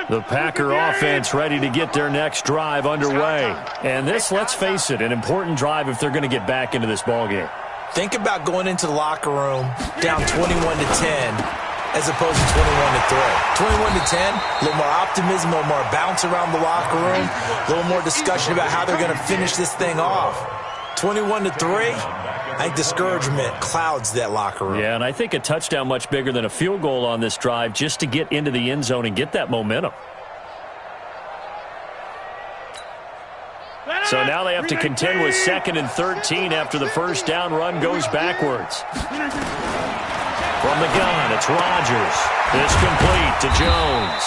The Packer offense ready to get their next drive underway. And this, let's face it, an important drive if they're going to get back into this ballgame. Think about going into the locker room down 21-10 as opposed to 21-3. 21-10, a little more optimism, a little more bounce around the locker room, a little more discussion about how they're going to finish this thing off. 21-3, I think discouragement clouds that locker room. Yeah, and I think a touchdown much bigger than a field goal on this drive just to get into the end zone and get that momentum. So now they have to contend with 2nd and 13 after the first down run goes backwards. From the gun, it's Rodgers. It's complete to Jones.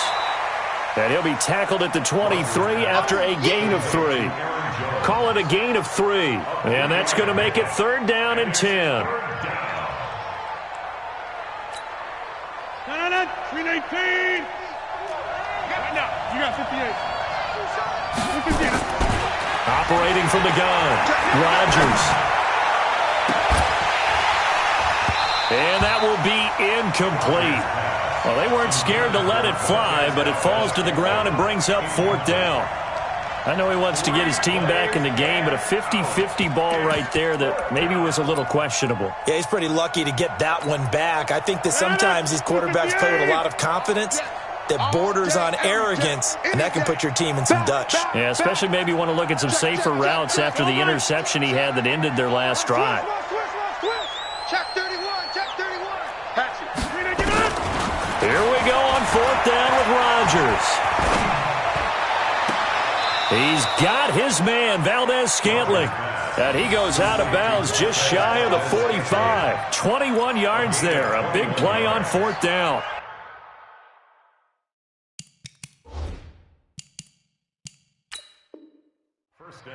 And he'll be tackled at the 23 after a gain of 3. Call it a gain of 3. And that's going to make it 3rd down and 10. No, 319. Right now, you got 58. Operating from the gun, Rodgers. And that will be incomplete. Well, they weren't scared to let it fly, but it falls to the ground and brings up 4th down. I know he wants to get his team back in the game, but a 50-50 ball right there that maybe was a little questionable. Yeah, he's pretty lucky to get that one back. I think that sometimes these quarterbacks play with a lot of confidence that borders on arrogance, and that can put your team in some Dutch. Yeah, especially maybe want to look at some safer routes after the interception he had that ended their last drive. Check 31, check 31. Patch it. Here we go on 4th down with Rodgers. He's got his man, Valdez-Scantling. And he goes out of bounds just shy of the 45. 21 yards there. A big play on 4th down.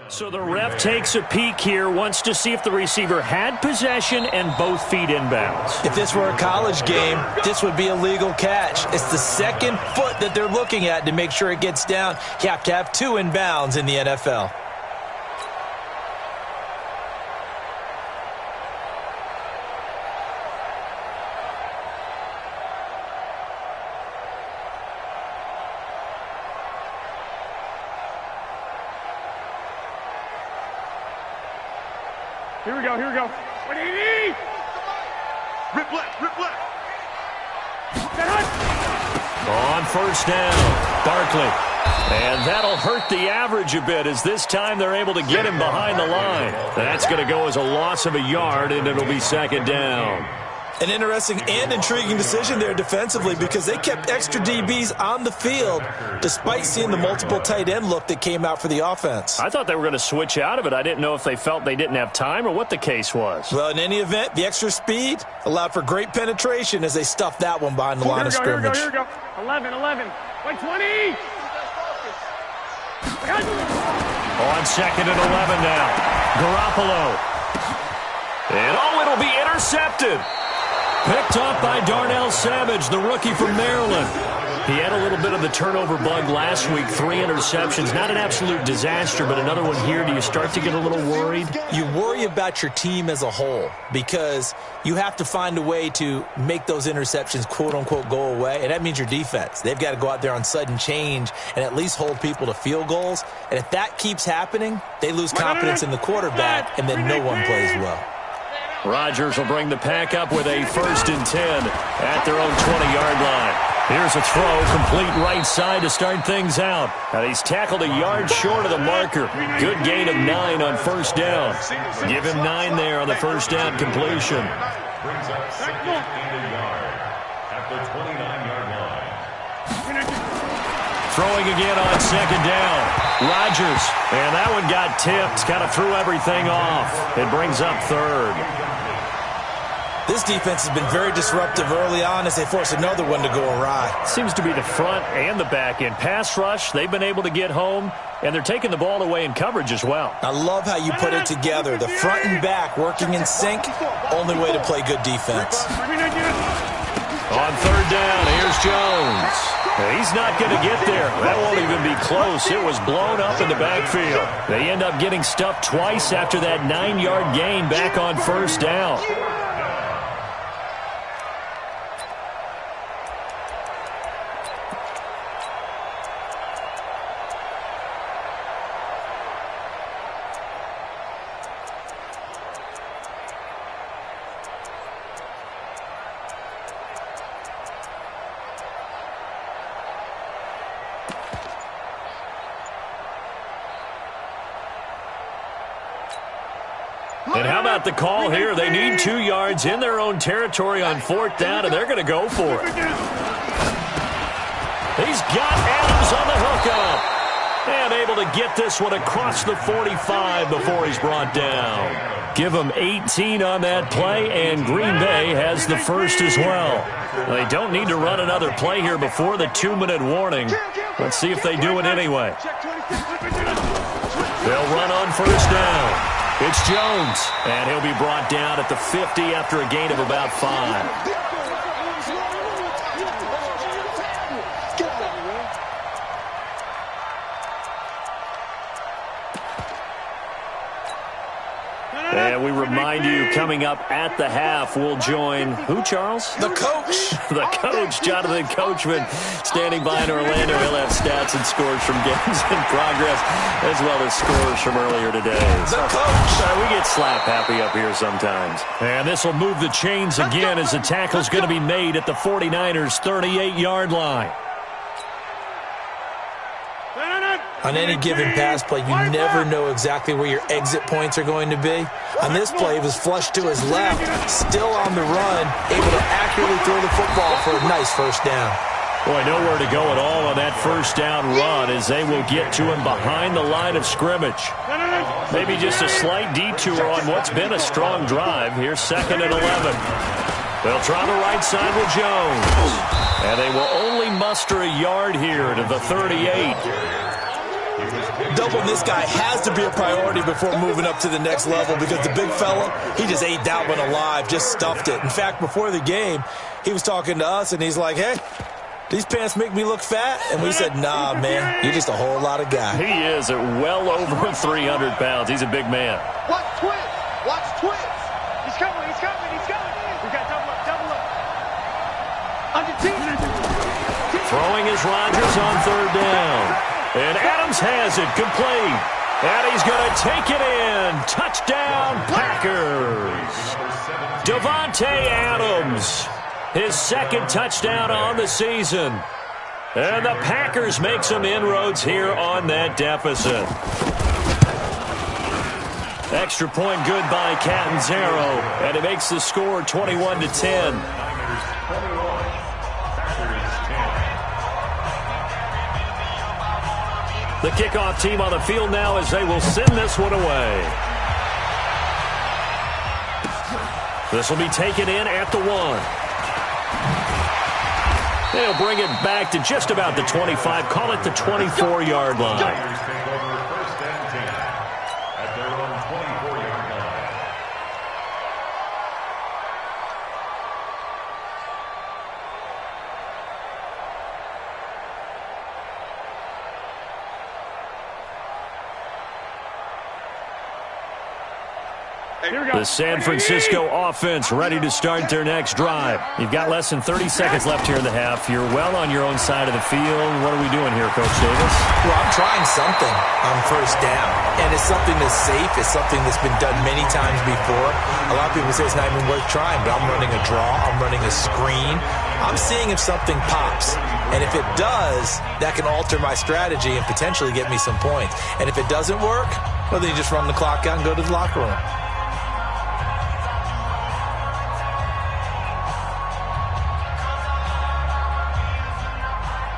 So the ref takes a peek here, wants to see if the receiver had possession and both feet inbounds. If this were a college game, this would be a legal catch. It's the 2nd foot that they're looking at to make sure it gets down. You have to have 2 inbounds in the NFL. Here we go, here we go. 180! Rip left, rip left. On 1st down, Barkley. And that'll hurt the average a bit as this time they're able to get him behind the line. That's going to go as a loss of a yard, and it'll be 2nd down. An interesting and intriguing decision there defensively because they kept extra DBs on the field despite seeing the multiple tight end look that came out for the offense. I thought they were going to switch out of it. I didn't know if they felt they didn't have time or what the case was. Well, in any event, the extra speed allowed for great penetration as they stuffed that one behind the line of scrimmage. Here we go. 11. Wait, 20. On 2nd and 11 now. Garoppolo. And it'll be intercepted. Picked off by Darnell Savage, the rookie from Maryland. He had a little bit of the turnover bug last week, 3 interceptions. Not an absolute disaster, but another one here. Do you start to get a little worried? You worry about your team as a whole because you have to find a way to make those interceptions, quote-unquote, go away, and that means your defense. They've got to go out there on sudden change and at least hold people to field goals. And if that keeps happening, they lose confidence in the quarterback, and then no one plays well. Rodgers will bring the pack up with a 1st and 10 at their own 20-yard line. Here's a throw, complete right side to start things out. And he's tackled a yard short of the marker. Good gain of 9 on 1st down. Give him 9 there on the 1st down completion. Brings up 2nd and a yard at the 29-yard line. Throwing again on 2nd down. Rodgers. And that one got tipped. Kind of threw everything off. It brings up 3rd. This defense has been very disruptive early on as they force another one to go awry. Seems to be the front and the back end. Pass rush, they've been able to get home, and they're taking the ball away in coverage as well. I love how you put it together. The front and back working in sync, only way to play good defense. On 3rd down, here's Jones. He's not going to get there. That won't even be close. It was blown up in the backfield. They end up getting stuffed twice after that 9-yard gain back on 1st down. got the call here. They need 2 yards in their own territory on 4th down, and they're going to go for it. He's got Adams on the hookup. And able to get this one across the 45 before he's brought down. Give him 18 on that play, and Green Bay has the first as well. They don't need to run another play here before the 2-minute warning. Let's see if they do it anyway. They'll run on 1st down. It's Jones, and he'll be brought down at the 50 after a gain of about 5. And we remind you, coming up at the half, we'll join who, Charles? The coach. The coach, Jonathan Coachman, standing by in Orlando. He'll have stats and scores from games in progress, as well as scores from earlier today. The coach. We get slap happy up here sometimes. And this will move the chains again as the tackle's going to be made at the 49ers' 38-yard line. On any given pass play, you never know exactly where your exit points are going to be. On this play, it was flushed to his left, still on the run, able to accurately throw the football for a nice 1st down. Boy, nowhere to go at all on that 1st down run as they will get to him behind the line of scrimmage. Maybe just a slight detour on what's been a strong drive. Here's 2nd and 11. They'll try the right side with Jones. And they will only muster a yard here to the 38. Doubling this guy has to be a priority before moving up to the next level because the big fella, he just ate that one alive, just stuffed it. In fact, before the game, he was talking to us, and he's like, hey, these pants make me look fat? And we said, nah, man, you're just a whole lot of guy. He is at well over 300 pounds. He's a big man. Watch twins. Watch twins. He's coming. He's coming. He's coming. We got double up. Double up. Under team. Throwing is Rodgers on 3rd down. And Adams has it complete. And he's going to take it in. Touchdown, Packers. Davante Adams, his 2nd touchdown on the season. And the Packers make some inroads here on that deficit. Extra point good by Catanzaro. And it makes the score 21-10. The kickoff team on the field now as they will send this one away. This will be taken in at the 1. They'll bring it back to just about the 25. Call it the 24-yard line. The San Francisco offense ready to start their next drive. You've got less than 30 seconds left here in the half. You're well on your own side of the field. What are we doing here, Coach Davis? Well, I'm trying something on 1st down. And it's something that's safe. It's something that's been done many times before. A lot of people say it's not even worth trying, but I'm running a draw. I'm running a screen. I'm seeing if something pops. And if it does, that can alter my strategy and potentially get me some points. And if it doesn't work, well, then you just run the clock out and go to the locker room.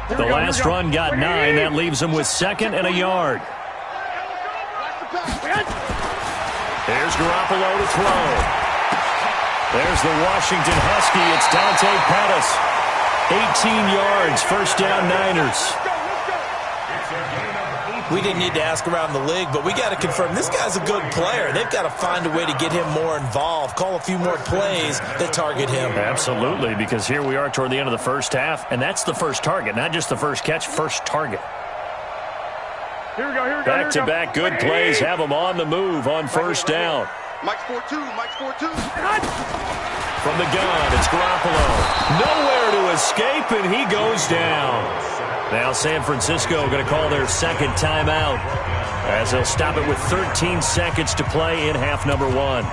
The last run got 9. That leaves him with 2nd and a yard. There's Garoppolo to throw. There's the Washington Husky. It's Dante Pettis. 18 yards. 1st down, Niners. We didn't need to ask around the league, but we got to confirm this guy's a good player. They've got to find a way to get him more involved, call a few more plays that target him. Absolutely, because here we are toward the end of the 1st half, and that's the first target, not just the first catch, first target. Here we go. Back-to-back good plays have them on the move on 1st down. Mike's 4-2. Mike's 4-2. From the gun, it's Garoppolo. Nowhere to escape, and he goes down. Now San Francisco going to call their 2nd timeout as they'll stop it with 13 seconds to play in half number 1.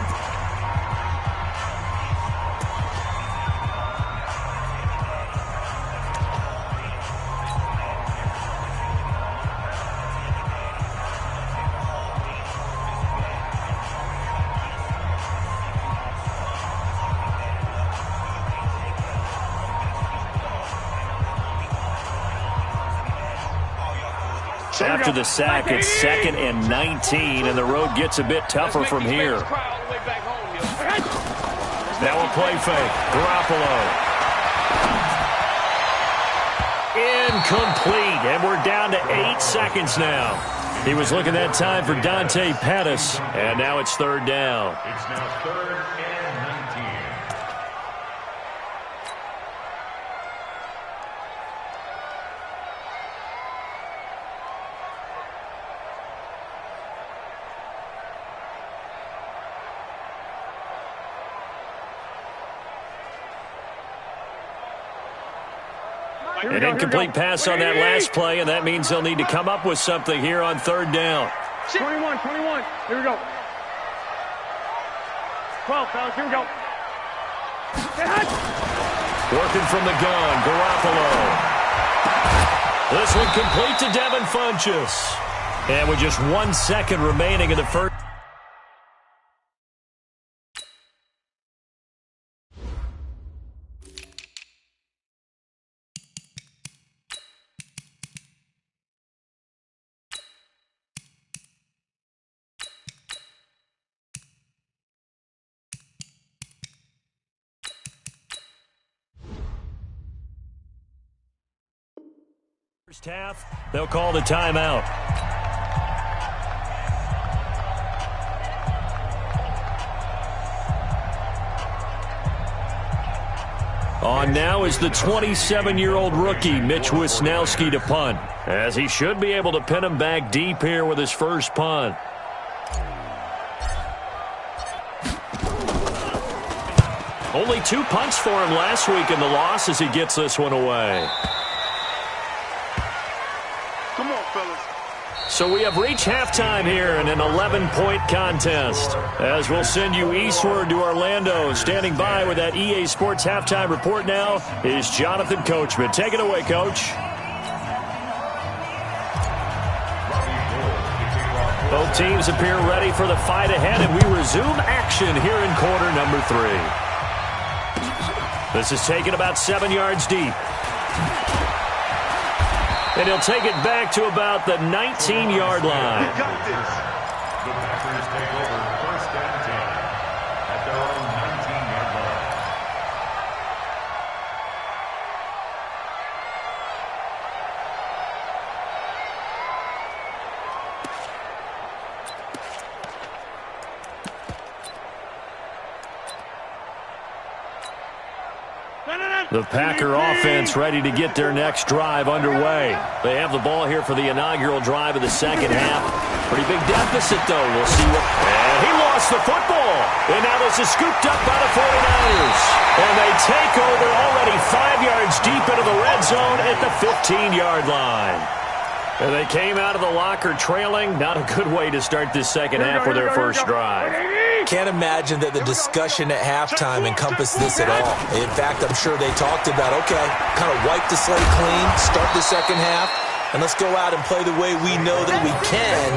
After the sack, it's 2nd and 19, and the road gets a bit tougher from here. Now a play fake. Garoppolo. Incomplete, and we're down to 8 seconds now. He was looking that time for Dante Pettis, and now it's 3rd down. It's now 3rd and 19. An incomplete pass on that last play, and that means they'll need to come up with something here on 3rd down. 21. Here we go. 12, fellas. Here we go. Working from the gun, Garoppolo. This one complete to Devin Funchess. And with just 1 second remaining in the first. First half, they'll call the timeout. On now is the 27-year-old rookie, Mitch Wisnowski, to punt, as he should be able to pin him back deep here with his first punt. Only 2 punts for him last week in the loss as he gets this one away. Come on, fellas. So we have reached halftime here in an 11-point contest. As we'll send you eastward to Orlando. Standing by with that EA Sports halftime report now is Jonathan Coachman. Take it away, Coach. Both teams appear ready for the fight ahead, and we resume action here in quarter number 3. This is taken about 7 yards deep. And he'll take it back to about the 19-yard line. The Packers take over 1st and 10 at their own 19-yard line. The Packer offense ready to get their next drive underway. They have the ball here for the inaugural drive of the second half. Pretty big deficit, though. We'll see what... And he lost the football. And now this is scooped up by the 49ers. And they take over already 5 yards deep into the red zone at the 15-yard line. And they came out of the locker trailing. Not a good way to start this second half with their first drive. Can't imagine that the discussion at halftime encompassed this at all. In fact, I'm sure they talked about, okay, kind of wipe the slate clean, start the second half, and let's go out and play the way we know that we can.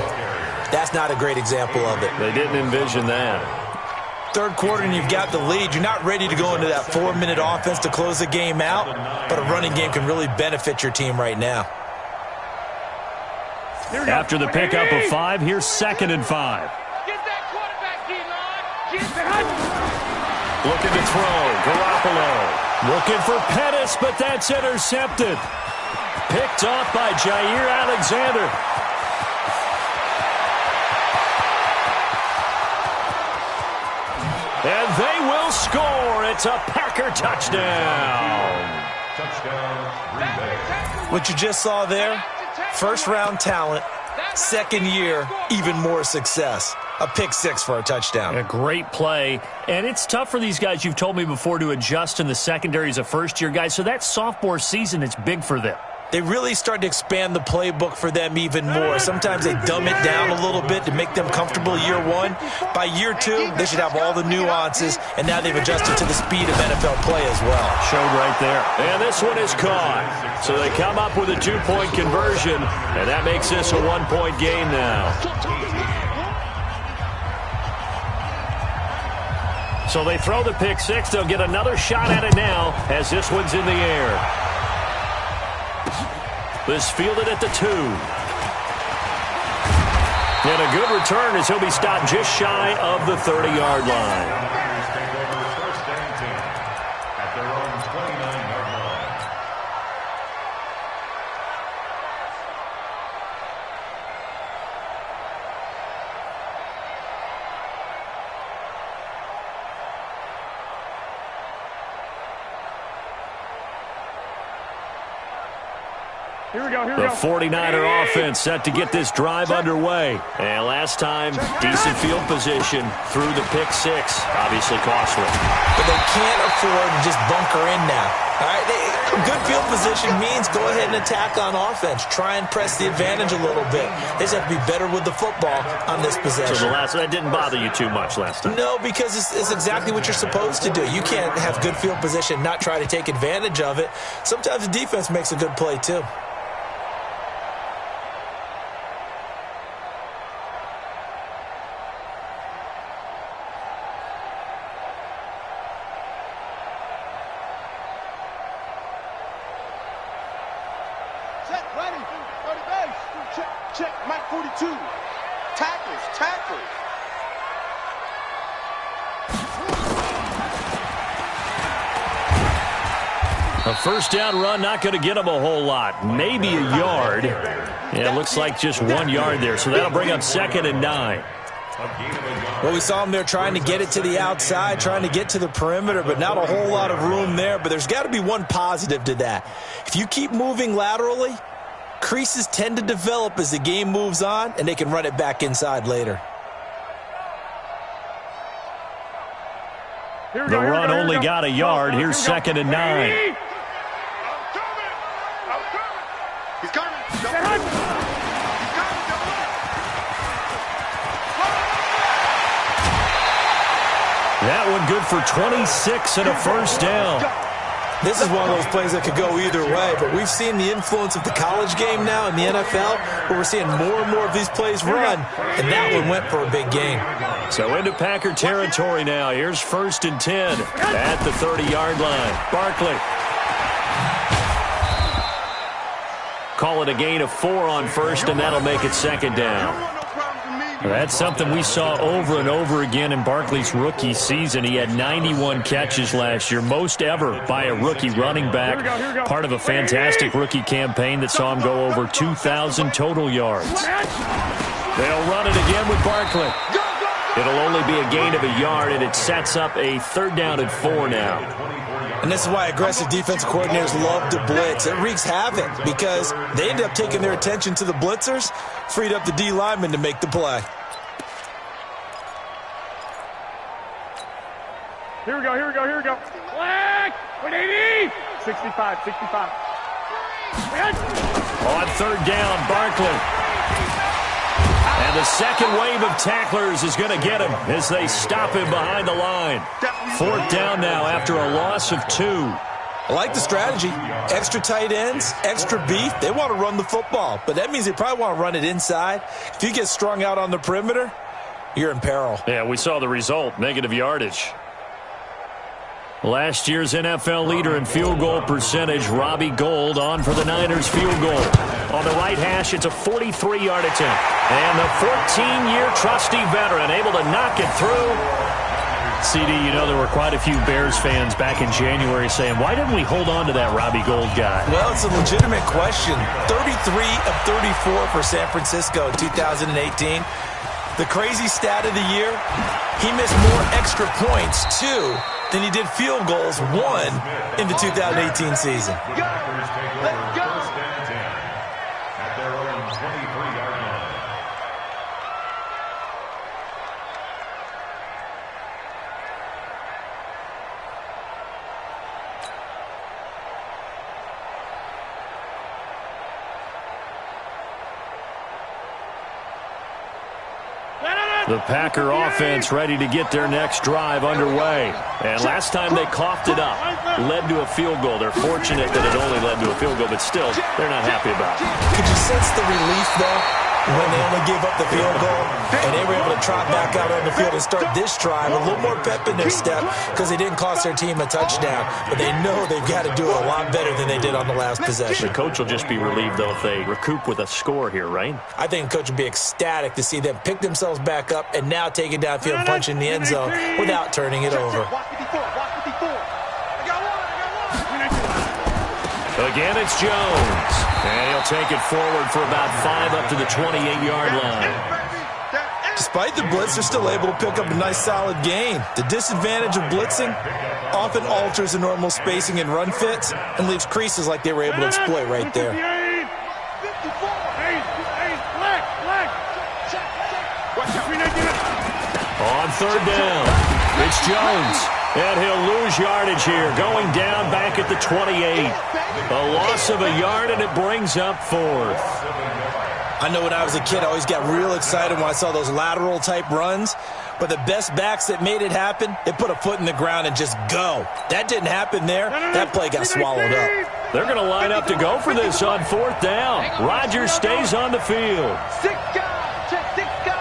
That's not a great example of it. They didn't envision that. 3rd quarter and you've got the lead. You're not ready to go into that 4-minute offense to close the game out, but a running game can really benefit your team right now. After the pickup of 5, here's 2nd and 5. Looking to throw. Garoppolo. Looking for Pettis, but that's intercepted. Picked off by Jair Alexander. And they will score. It's a Packer touchdown. Touchdown, Green Bay. What you just saw there, first-round talent, 2nd year, even more success. A pick 6 for a touchdown. A great play. And it's tough for these guys, you've told me before, to adjust in the secondary as a first-year guy. So that sophomore season, it's big for them. They really start to expand the playbook for them even more. Sometimes they dumb it down a little bit to make them comfortable year 1. By year 2, they should have all the nuances, and now they've adjusted to the speed of NFL play as well. Showed right there. And this one is caught. So they come up with a 2-point conversion, and that makes this a 1-point game now. So they throw the pick 6. They'll get another shot at it now as this one's in the air. This fielded at the 2. And a good return as he'll be stopped just shy of the 30-yard line. Here we go, The 49er offense set to get this drive underway. And last time, decent field position through the pick six. Obviously costly. But they can't afford to just bunker in now. All right, good field position means go ahead and attack on offense. Try and press the advantage a little bit. They just have to be better with the football on this possession. So that didn't bother you too much last time? No, because it's exactly what you're supposed to do. You can't have good field position, not try to take advantage of it. Sometimes the defense makes a good play, too. Check, Mike 42. Tackles. A first down run, not going to get him a whole lot. Maybe a yard. Yeah, it looks like just 1 yard there. So that'll bring up 2nd and 9. Well, we saw him there trying to get it to the outside, trying to get to the perimeter, but not a whole lot of room there. But there's got to be one positive to that. If you keep moving laterally, creases tend to develop as the game moves on, and they can run it back inside later. The run only got a yard. Here's 2nd and 9. He's coming. That one good for 26 and a first down. This is one of those plays that could go either way, but we've seen the influence of the college game now in the NFL, where we're seeing more and more of these plays run, and that one went for a big gain. So into Packer territory now. Here's 1st and 10 at the 30-yard line. Barkley. Call it a gain of 4 on 1st, and that'll make it 2nd down. That's something we saw over and over again in Barkley's rookie season. He had 91 catches last year, most ever by a rookie running back. Part of a fantastic rookie campaign that saw him go over 2,000 total yards. They'll run it again with Barkley. It'll only be a gain of a yard, and it sets up a 3rd down and 4 now. And this is why aggressive defensive coordinators love to blitz. It wreaks havoc because they end up taking their attention to the blitzers, freed up the D lineman to make the play. Here we go. Black! 180! 65. On 3rd down, Barkley. And the second wave of tacklers is going to get him as they stop him behind the line. 4th down now after a loss of 2. I like the strategy. Extra tight ends, extra beef. They want to run the football, but that means they probably want to run it inside. If you get strung out on the perimeter, you're in peril. Yeah, we saw the result, negative yardage. Last year's NFL leader in field goal percentage, Robbie Gould, on for the Niners field goal. On the right hash, it's a 43-yard attempt. And the 14-year trusty veteran able to knock it through. CD, you know there were quite a few Bears fans back in January saying, why didn't we hold on to that Robbie Gould guy? Well, it's a legitimate question. 33 of 34 for San Francisco in 2018. The crazy stat of the year, he missed more extra points, 2, than he did field goals, 1, in the 2018 season. Let's go. At their own 23-yard line. The Packer offense ready to get their next drive underway. And last time they coughed it up, led to a field goal. They're fortunate that it only led to a field goal, but still, they're not happy about it. Could you sense the relief, though? when they only gave up the field goal, and they were able to trot back out on the field and start this drive a little more pep in their step because they didn't cost their team a touchdown. But they know they've got to do it a lot better than they did on the last possession. The coach will just be relieved, though, if they recoup with a score here, right? I think the coach would be ecstatic to see them pick themselves back up and now take it downfield and punch in the end zone without turning it over. Again, it's Jones. And he'll take it forward for about 5 up to the 28-yard line. Despite the blitz, they're still able to pick up a nice, solid gain. The disadvantage of blitzing often alters the normal spacing and run fits and leaves creases like they were able to exploit right there. On third down, it's Jones. And he'll lose yardage here, going down back at the 28. A loss of a yard, and it brings up 4th. I know when I was a kid, I always got real excited when I saw those lateral-type runs. But the best backs that made it happen, they put a foot in the ground and just go. That didn't happen there. That play got swallowed up. They're going to line up to go for this on 4th down. Rodgers stays on the field. 6 guys. Check 6 guys.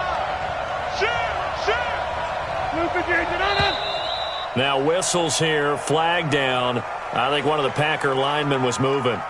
Now whistles here, flag down. I think one of the Packer linemen was moving.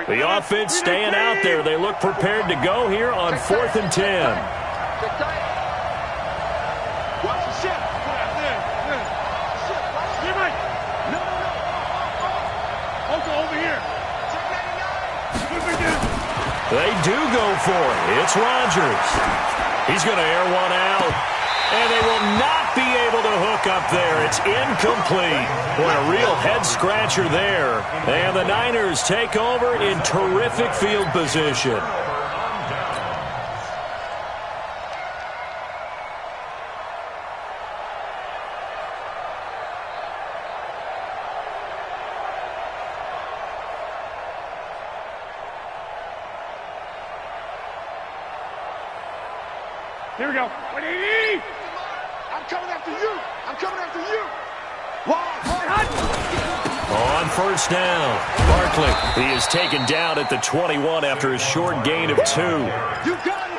The offense staying out there. They look prepared to go here on 4th and 10. Watch the ship. Over here. They do go for it. It's Rodgers. He's going to air one out. And they will not be able to hook up there. It's incomplete. Boy, a real head-scratcher there. And the Niners take over in terrific field position. Here we go. I'm coming after you. I'm coming after you. On 1st down, Barkley. He is taken down at the 21 after a short gain of 2. You got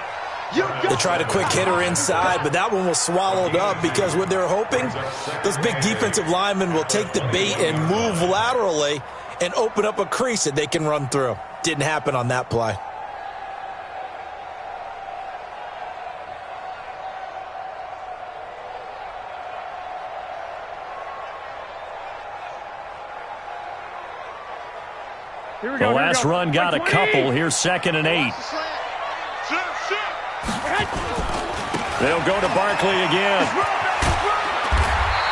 it. They tried a quick hitter inside, but that one was swallowed up because what they're hoping, those big defensive linemen will take the bait and move laterally and open up a crease that they can run through. Didn't happen on that play. The last run got a couple. Here's 2nd and 8. They'll go to Barkley again.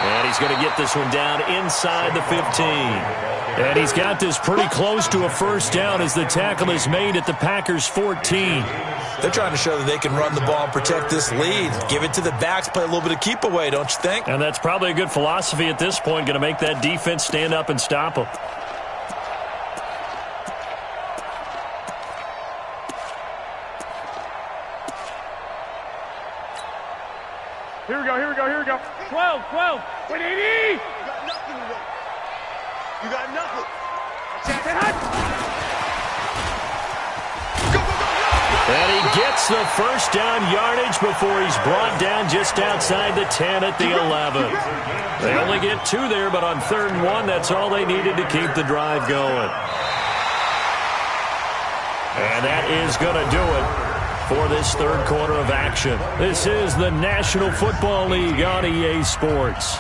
And he's going to get this one down inside the 15. And he's got this pretty close to a 1st down as the tackle is made at the Packers' 14. They're trying to show that they can run the ball and protect this lead. Give it to the backs, play a little bit of keep away, don't you think? And that's probably a good philosophy at this point, going to make that defense stand up and stop them. Here we go. 12. Wait, 80. You got nothing today. You got nothing. And he gets the 1st down yardage before he's brought down just outside the 10 at the 11. They only get 2 there, but on 3rd and 1, that's all they needed to keep the drive going. And that is going to do it for this 3rd quarter of action. This is the National Football League on EA Sports.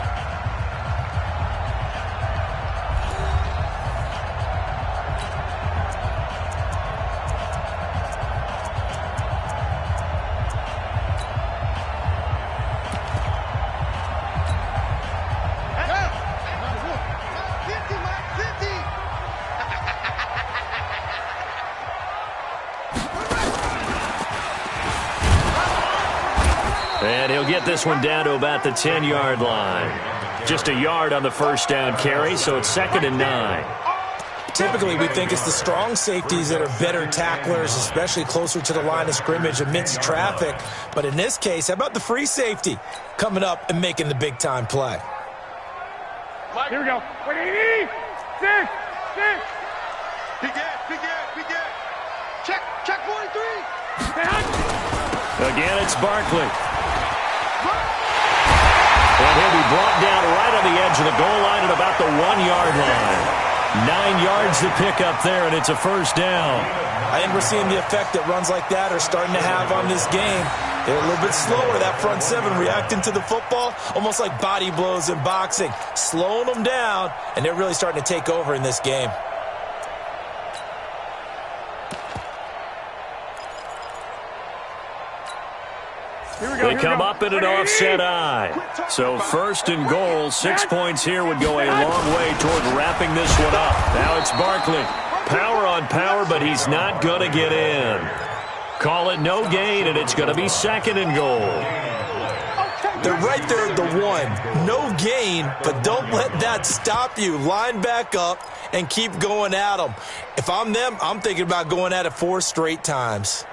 And he'll get this one down to about the 10-yard line. Just a yard on the first down carry, so it's 2nd and 9. Typically, we think it's the strong safeties that are better tacklers, especially closer to the line of scrimmage amidst traffic. But in this case, how about the free safety coming up and making the big-time play? Here we go. 180. 6. Big get. Check 43. Again, it's Barkley. And he'll be brought down right on the edge of the goal line at about the 1-yard line. 9 yards to pick up there, and it's a first down. I think we're seeing the effect that runs like that are starting to have on this game. They're a little bit slower, that front seven, reacting to the football, almost like body blows in boxing, slowing them down, and they're really starting to take over in this game. They come up in an offset eye. So 1st and goal, 6 points here would go a long way toward wrapping this one up. Now it's Barkley. Power on power, but he's not going to get in. Call it no gain, and it's going to be 2nd and goal. They're right there at the 1. No gain, but don't let that stop you. Line back up and keep going at them. If I'm them, I'm thinking about going at it 4 straight times.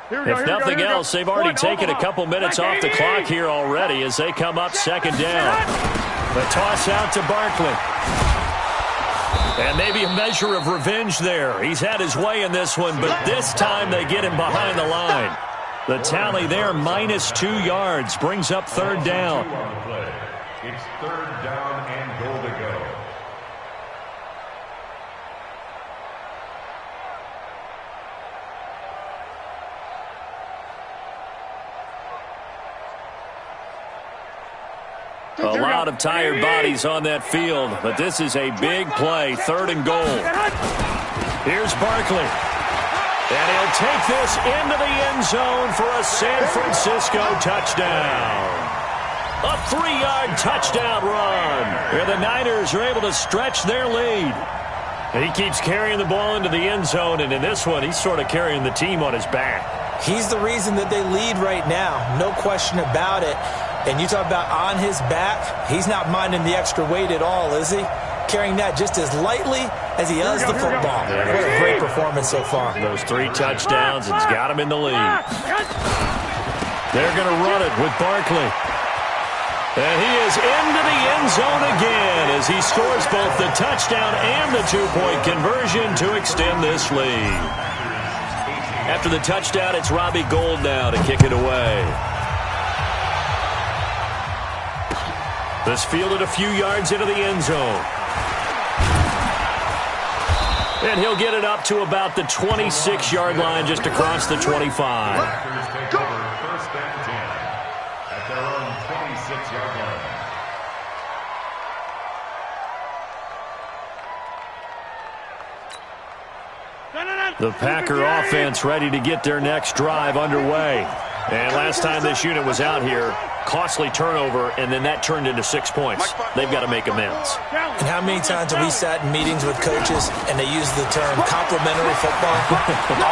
If nothing else, they've already taken a couple minutes off the clock here already as they come up 2nd down. The toss out to Barkley. And maybe a measure of revenge there. He's had his way in this one, but this time they get him behind the line. The tally there, -2 yards, brings up 3rd down. It's 3rd down and goal to go. A lot of tired bodies on that field, but this is a big play, 3rd and goal. Here's Barkley. And he'll take this into the end zone for a San Francisco touchdown. A 3-yard touchdown run. And the Niners are able to stretch their lead. And he keeps carrying the ball into the end zone, and in this one, he's sort of carrying the team on his back. He's the reason that they lead right now, no question about it. And you talk about on his back, he's not minding the extra weight at all, is he? Carrying that just as lightly as he does the football. What a great performance so far. Those 3 touchdowns, it's got him in the lead. They're going to run it with Barkley. And he is into the end zone again as he scores both the touchdown and the 2-point conversion to extend this lead. After the touchdown, it's Robbie Gould now to kick it away. This fielded a few yards into the end zone. And he'll get it up to about the 26-yard line, just across the 25. Packers take over 1st and 10 at their own 26-yard line. The Packer offense ready to get their next drive underway. And last time this unit was out here, costly turnover, and then that turned into 6 points. They've got to make amends. And how many times have we sat in meetings with coaches and they use the term complementary football?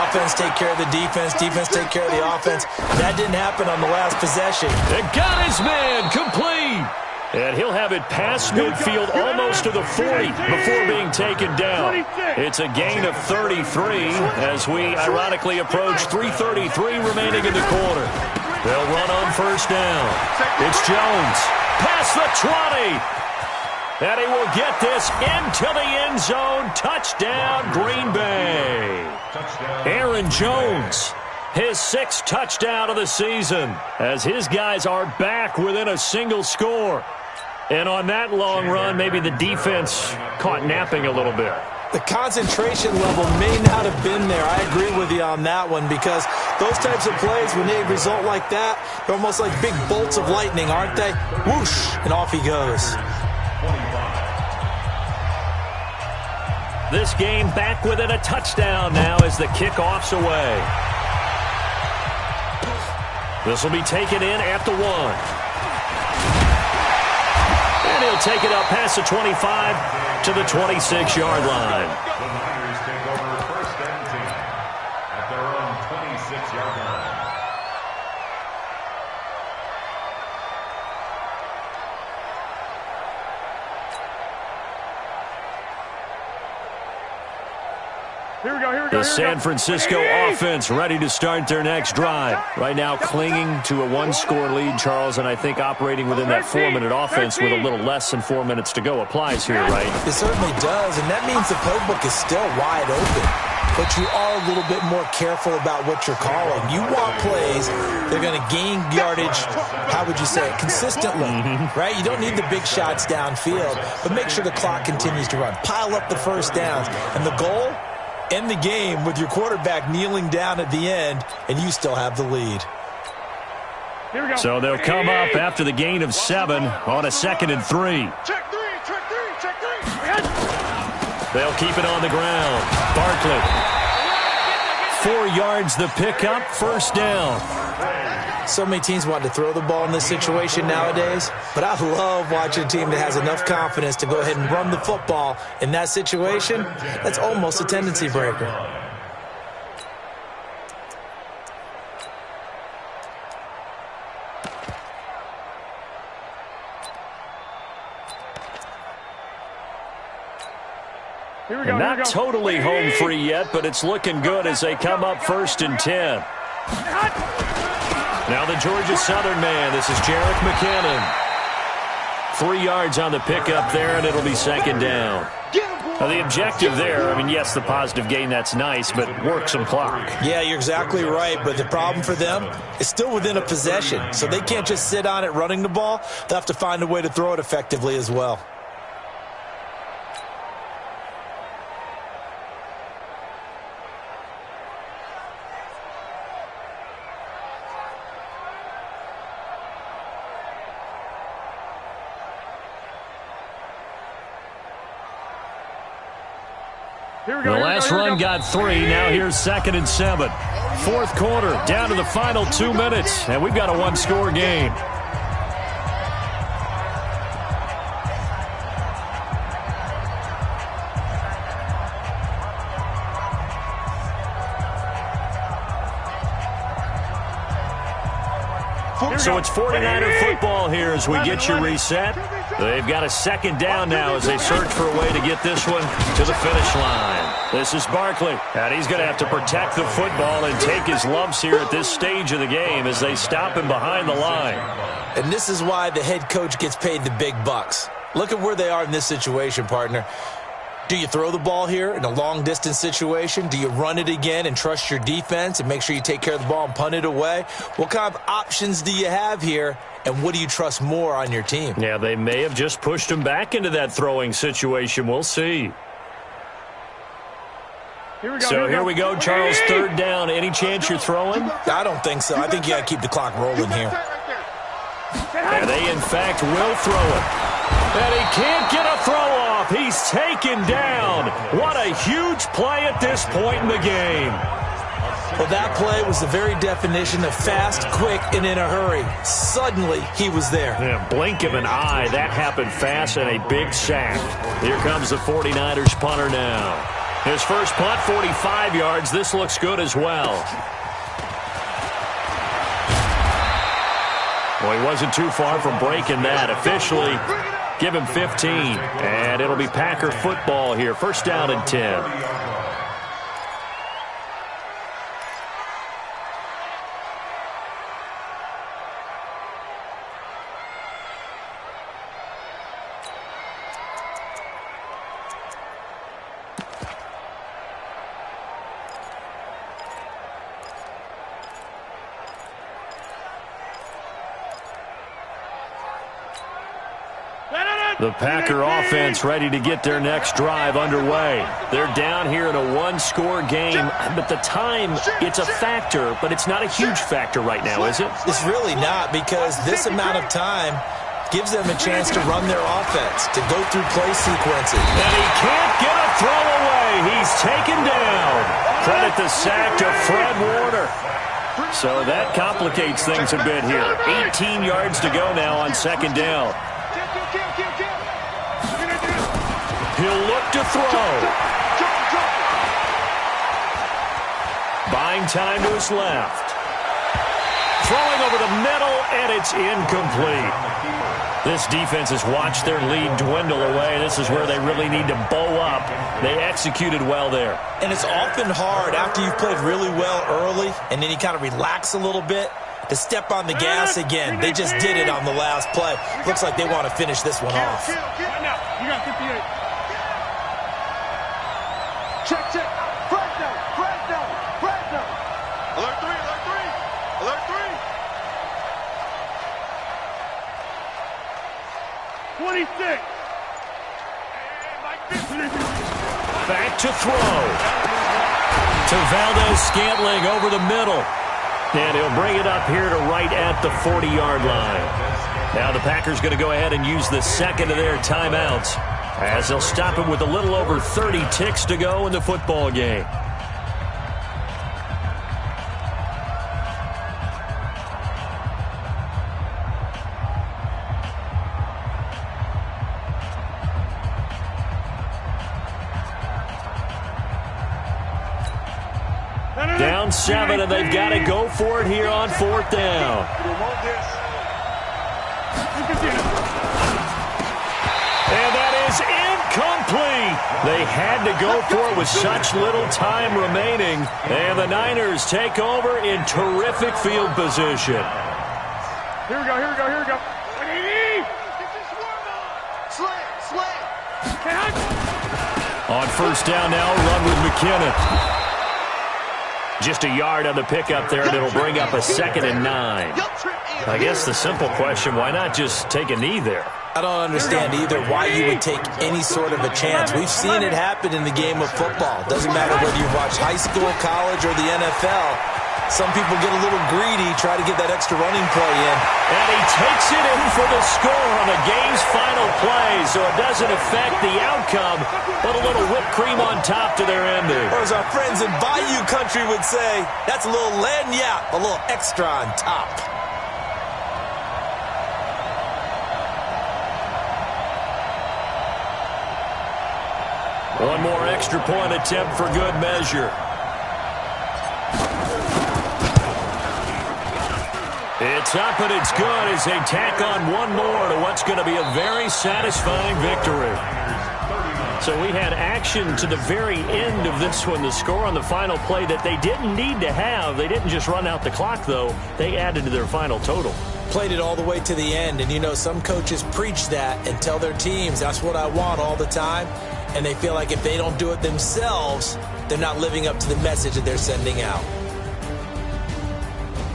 Offense take care of the defense, defense take care of the offense. That didn't happen on the last possession. It got his man complete. And he'll have it past midfield almost to the 40 before being taken down. It's a gain of 33 as we ironically approach 3:33 remaining in the quarter. They'll run on 1st down. It's Jones. Past the 20. And he will get this into the end zone. Touchdown, Green Bay. Aaron Jones, his 6th touchdown of the season, as his guys are back within a single score. And on that long run, maybe the defense caught napping a little bit. The concentration level may not have been there. I agree with you on that one, because those types of plays, when they result like that, they're almost like big bolts of lightning, aren't they? Whoosh, and off he goes. This game back within a touchdown now as the kickoff's away. This will be taken in at the 1. And he'll take it up past the 25 to the 26-yard line. The Niners take over first and 10 at their own 26-yard line. The San Francisco offense ready to start their next drive. Right now clinging to a one-score lead, Charles, and I think operating within that 4-minute offense with a little less than 4 minutes to go applies here, right? It certainly does, and that means the playbook is still wide open. But you are a little bit more careful about what you're calling. You want plays, they're going to gain yardage, how would you say it, consistently, right? You don't need the big shots downfield, but make sure the clock continues to run. Pile up the first downs, and the goal, end the game with your quarterback kneeling down at the end, and you still have the lead. So they'll come up after the gain of 7 on a 2nd and 3. Check three. They'll keep it on the ground. Barkley. 4 yards the pickup, first down. So many teams want to throw the ball in this situation nowadays, but I love watching a team that has enough confidence to go ahead and run the football in that situation. That's almost a tendency breaker. And not totally home free yet, but it's looking good as they come up 1st and 10. Now the Georgia Southern man, this is Jerick McKinnon. 3 yards on the pickup there, and it'll be 2nd down. Now the objective there, I mean, yes, the positive gain, that's nice, but work some clock. Yeah, you're exactly right, but the problem for them is still within a possession, so they can't just sit on it running the ball. They'll have to find a way to throw it effectively as well. The last run got 3. Now here's 2nd and 7. 4th quarter, down to the final 2 minutes, and we've got a one-score game. So it's 49er football here as we get you reset. They've got a 2nd down now as they search for a way to get this one to the finish line. This is Barkley, and he's going to have to protect the football and take his lumps here at this stage of the game as they stop him behind the line. And this is why the head coach gets paid the big bucks. Look at where they are in this situation, partner. Do you throw the ball here in a long-distance situation? Do you run it again and trust your defense and make sure you take care of the ball and punt it away? What kind of options do you have here, and what do you trust more on your team? Yeah, they may have just pushed him back into that throwing situation. We'll see. Here we go, Charles, 3rd down. Any chance you're throwing? I don't think so. I think you got to keep the clock rolling here. And they, in fact, will throw it. And he can't get a throw off. He's taken down. What a huge play at this point in the game. Well, that play was the very definition of fast, quick, and in a hurry. Suddenly, he was there. Yeah, blink of an eye. That happened fast and a big sack. Here comes the 49ers punter now. His first punt, 45 yards. This looks good as well. Well, he wasn't too far from breaking that. Officially, give him 15. And it'll be Packer football here. 1st down and 10. The Packer offense ready to get their next drive underway. They're down here in a one-score game, but the time, it's a factor, but it's not a huge factor right now, is it? It's really not, because this amount of time gives them a chance to run their offense, to go through play sequences. And he can't get a throw away. He's taken down. Credit the sack to Fred Warner. So that complicates things a bit here. 18 yards to go now on 2nd down. Kill. He'll look to throw. Buying time to his left. Throwing over the middle, and it's incomplete. This defense has watched their lead dwindle away. This is where they really need to bow up. They executed well there. And it's often hard after you've played really well early and then you kind of relax a little bit to step on the gas again. They just did it on the last play. Looks like they want to finish this one off. Right now, you got 58. Check. Fresno. Alert 3. 26. Back to throw. To Valdez-Scantling over the middle. And he'll bring it up here to right at the 40-yard line. Now the Packers going to go ahead and use the second of their timeouts as they'll stop it with a little over 30 ticks to go in the football game. Down 7, and they've got to go for it here on 4th down. And that is incomplete. They had to go for it with such little time remaining. And the Niners take over in terrific field position. Here we go. Slam. On 1st down now, run with McKinnon. Just a yard on the pickup there, and it'll bring up a 2nd and 9. I guess the simple question, why not just take a knee there? I don't understand either why you would take any sort of a chance. We've seen it happen in the game of football. Doesn't matter whether you watch high school, college, or the NFL. Some people get a little greedy, try to get that extra running play in. And he takes it in for the score on the game's final play, so it doesn't affect the outcome, but a little whipped cream on top to their ending. Or as our friends in Bayou Country would say, that's a little lagniappe, a little extra on top. One more extra point attempt for good measure. It's up and it's good as they tack on one more to what's going to be a very satisfying victory. So we had action to the very end of this one. The score on the final play that they didn't need to have. They didn't just run out the clock, though. They added to their final total. Played it all the way to the end. And, you know, some coaches preach that and tell their teams, that's what I want all the time. And they feel like if they don't do it themselves, they're not living up to the message that they're sending out.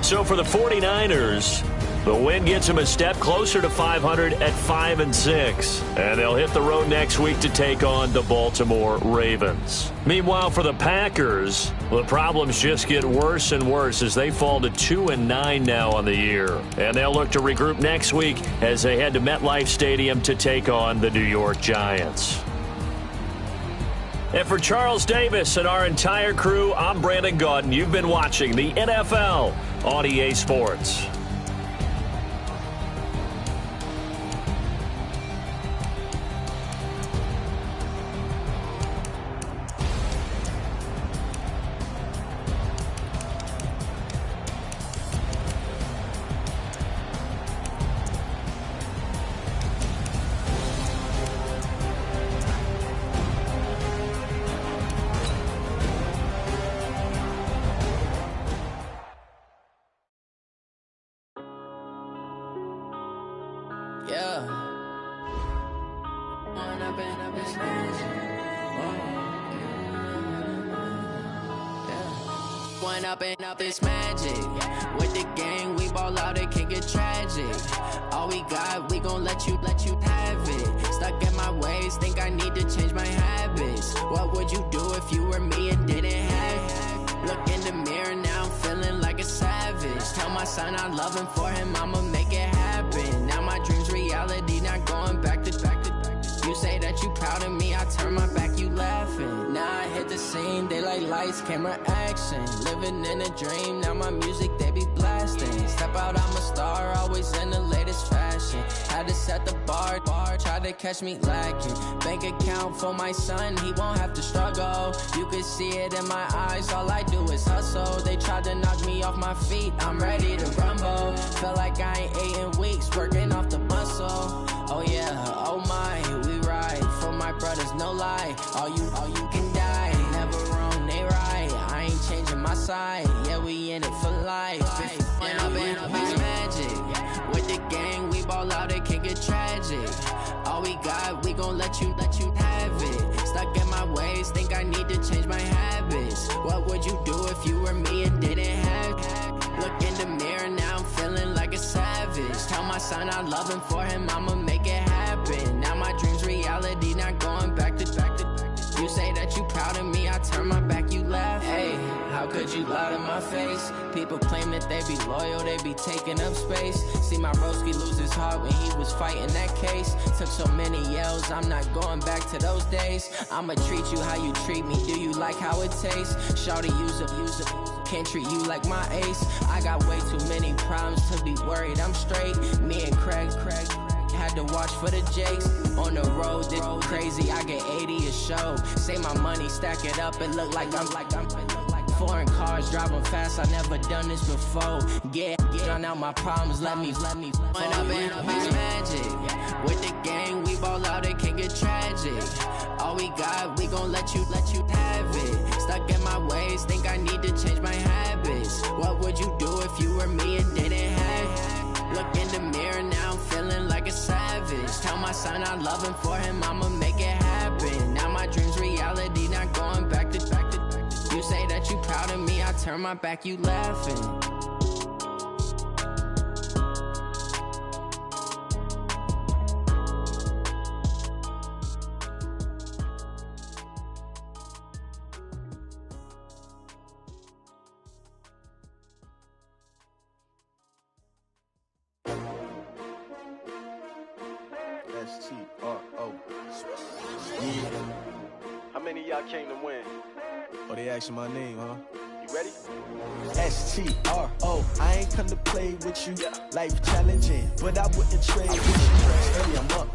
So for the 49ers, the win gets them a step closer to 500 at 5-6. And they'll hit the road next week to take on the Baltimore Ravens. Meanwhile, for the Packers, the problems just get worse and worse as they fall to 2-9 now on the year. And they'll look to regroup next week as they head to MetLife Stadium to take on the New York Giants. And for Charles Davis and our entire crew, I'm Brandon Gaudin. You've been watching the NFL on EA Sports. Up is magic. With the gang, we ball out, it can get tragic. All we got, we gon' let you have it. Stuck in my ways, think I need to change my habits. What would you do if you were me and didn't have it? Look in the mirror, now I'm feeling like a savage. Tell my son I love him, for him I'ma make it happen. Now my dream's reality, not going back to. You say that you proud of me, I turn my back, you laughing. Now I hit the scene, they like lights, camera, action. Living in a dream, now my music, they be blasting. Step out, I'm a star, always in the latest fashion. Had to set the bar, try to catch me lacking. Bank account for my son, he won't have to struggle. You can see it in my eyes, all I do is hustle. They tried to knock me off my feet, I'm ready to rumble. Feel like I ain't ate in weeks, working off the muscle. Oh yeah, oh my, we ride for my brothers, no lie. All you can die, never wrong, they right. I ain't changing my side, yeah, we in it for life. When I've been magic, with the gang, we ball out, it can get tragic. All we got, we gon' let you have it. Stuck in my ways, think I need to change my habits. What would you do if you were me and didn't have it? Look in the mirror, now I'm feeling like a savage. Tell my son I love him, for him I'ma make it happen. Now my dream's reality, not going back to. You say that you proud of me, I turn my back, you laugh. Hey, how could you lie to my face? People claim that they be loyal, they be taking up space. See my broski lose his heart when he was fighting that case. Took so many yells, I'm not going back to those days. I'ma treat you how you treat me, do you like how it tastes? Shawty, use it, can't treat you like my ace. I got way too many problems to be worried, I'm straight. Me and Craig had to watch for the Jakes. On the road, this crazy, I get 80 a show. Say my money, stack it up, it look like I'm foreign cars, driving fast, I never done this before. Get drown out my problems, let me When I've been magic, with the gang, we ball out, it can get tragic. All we got, we gon' let you have it. Stuck in my ways, think I need to change my habits. What would you do if you were me and didn't have it? Look in the mirror, now I'm feeling like a savage. Tell my son I love him, for him I'ma make it happen. Now my dream's reality, not going back to. You say that you proud of me, I turn my back, you laughing. S-T-R-O. Yeah. How many of y'all came to win? Oh, they asking my name, huh? You ready? S-T-R-O. I ain't come to play with you. Life challenging, but I wouldn't trade with you. Early, I'm up.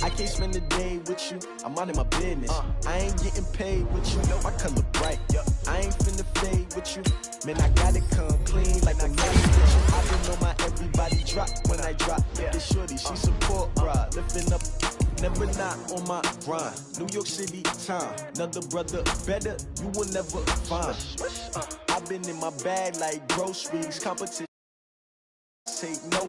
I can't spend the day with you. I'm out of my business. I ain't getting paid with you. I color bright. I ain't finna fade with you. Man, I gotta come clean like I'm made with you. I been on my everybody drop when I drop. This shorty, she support ride. Lifting up. Never not on my grind. New York City time. Another brother better, you will never find. I've been in my bag like groceries. Competition. Take no.